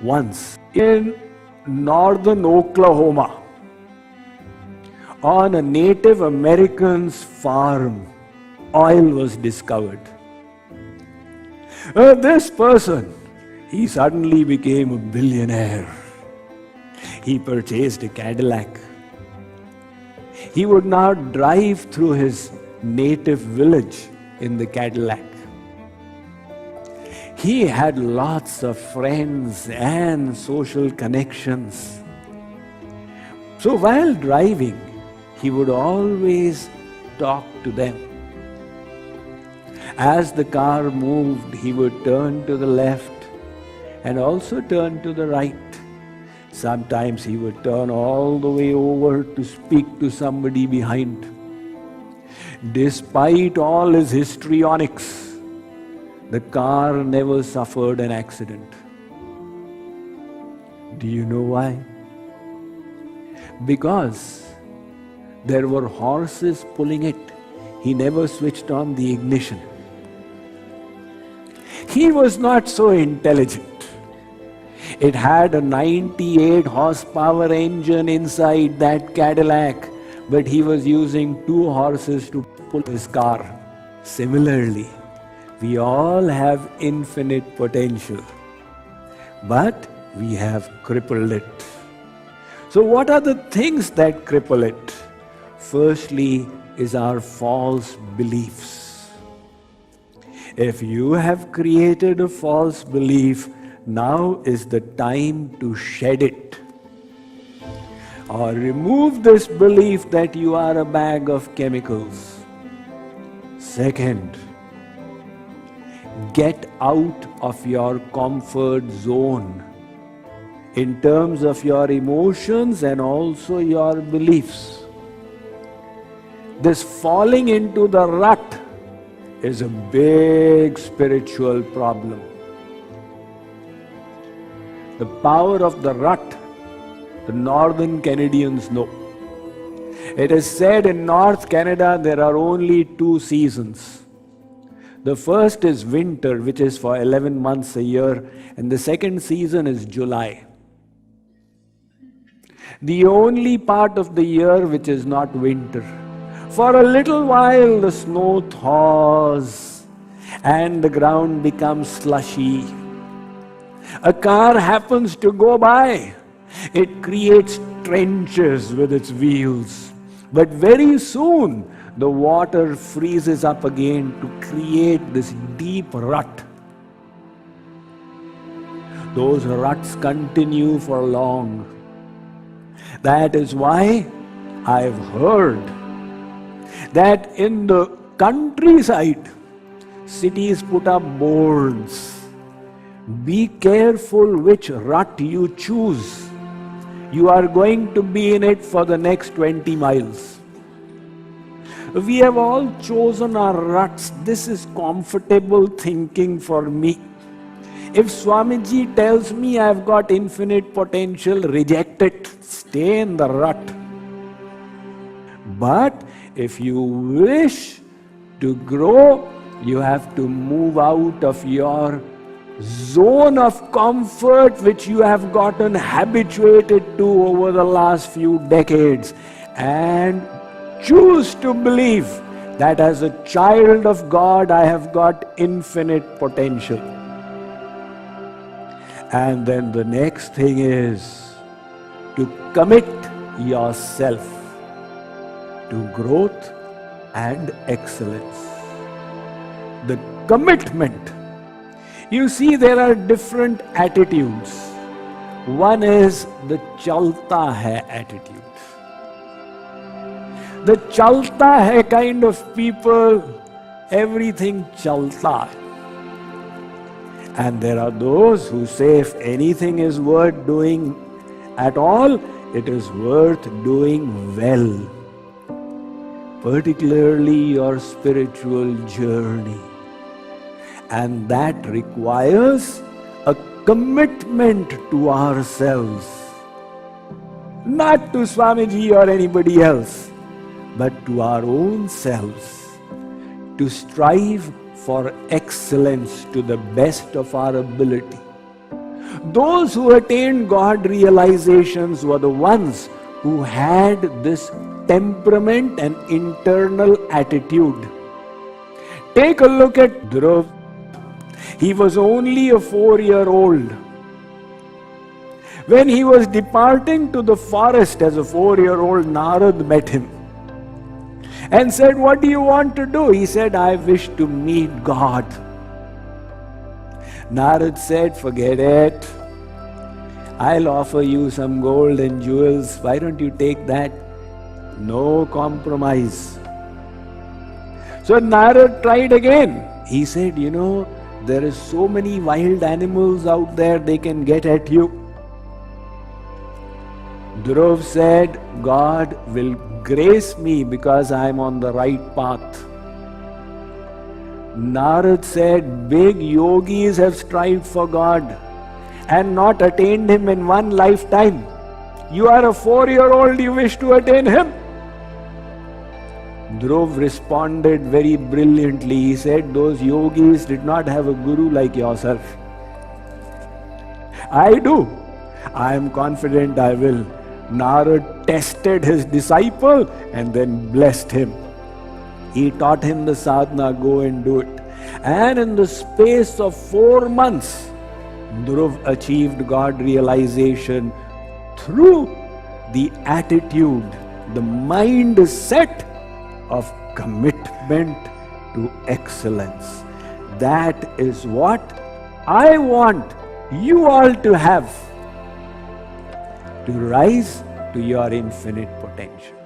Once in northern Oklahoma, on a Native American's farm, oil was discovered. This person, he suddenly became a billionaire. He purchased a Cadillac. He would now drive through his native village in the Cadillac. He had lots of friends and social connections. So while driving, he would always talk to them. As the car moved, he would turn to the left and also turn to the right. Sometimes he would turn all the way over to speak to somebody behind. Despite all his histrionics, the car never suffered an accident. Do you know why? Because there were horses pulling it. He never switched on the ignition. He was not so intelligent. It had a 98 horsepower engine inside that Cadillac, but he was using 2 horses to pull his car. Similarly, we all have infinite potential, but we have crippled it. So what are the things that cripple it? Firstly is our false beliefs. If you have created a false belief, now is the time to shed it. Or remove this belief that you are a bag of chemicals. Second, get out of your comfort zone in terms of your emotions and also your beliefs. This falling into the rut is a big spiritual problem. The power of the rut, the northern Canadians know. It is said in North Canada there are only 2 seasons. The first is winter, which is for 11 months a year, and the second season is July. The only part of the year which is not winter. For a little while the snow thaws and the ground becomes slushy. A car happens to go by. It creates trenches with its wheels. But very soon the water freezes up again to create this deep rut. Those ruts continue for long. That is why I've heard that in the countryside, cities put up boards. Be careful which rut you choose. You are going to be in it for the next 20 miles. We have all chosen our ruts. This is comfortable thinking for me. If Swamiji tells me I've got infinite potential, reject it. Stay in the rut. But if you wish to grow, you have to move out of your zone of comfort which you have gotten habituated to over the last few decades and choose to believe that as a child of God I have got infinite potential. And then the next thing is to commit yourself to growth and excellence. The commitment. You see, there are different attitudes. One is the chalta hai attitude. The chalta hai kind of people, everything chalta. And there are those who say if anything is worth doing at all, it is worth doing well. Particularly your spiritual journey. And that requires a commitment to ourselves. Not to Swamiji or anybody else, but to our own selves. To strive for excellence to the best of our ability. Those who attained God realizations were the ones who had this temperament and internal attitude. Take a look at Dhruv. He was only a 4-year-old. When he was departing to the forest as a 4-year-old, Narad met him and said, "What do you want to do?" He said, "I wish to meet God." Narad said, "Forget it. I'll offer you some gold and jewels. Why don't you take that?" No compromise. So Narad tried again. He said, there is so many wild animals out there, they can get at you. Dhruv said, God will grace me because I am on the right path. Narad said, big yogis have strived for God and not attained Him in one lifetime. You are a 4-year-old, you wish to attain Him? Dhruv responded very brilliantly. He said, those yogis did not have a guru like yourself. I do. I am confident I will. Narad tested his disciple and then blessed him. He taught him the sadhana, go and do it. And in the space of 4 months, Dhruv achieved God realization through the attitude, the mindset of commitment to excellence. That is what I want you all to have to rise to your infinite potential.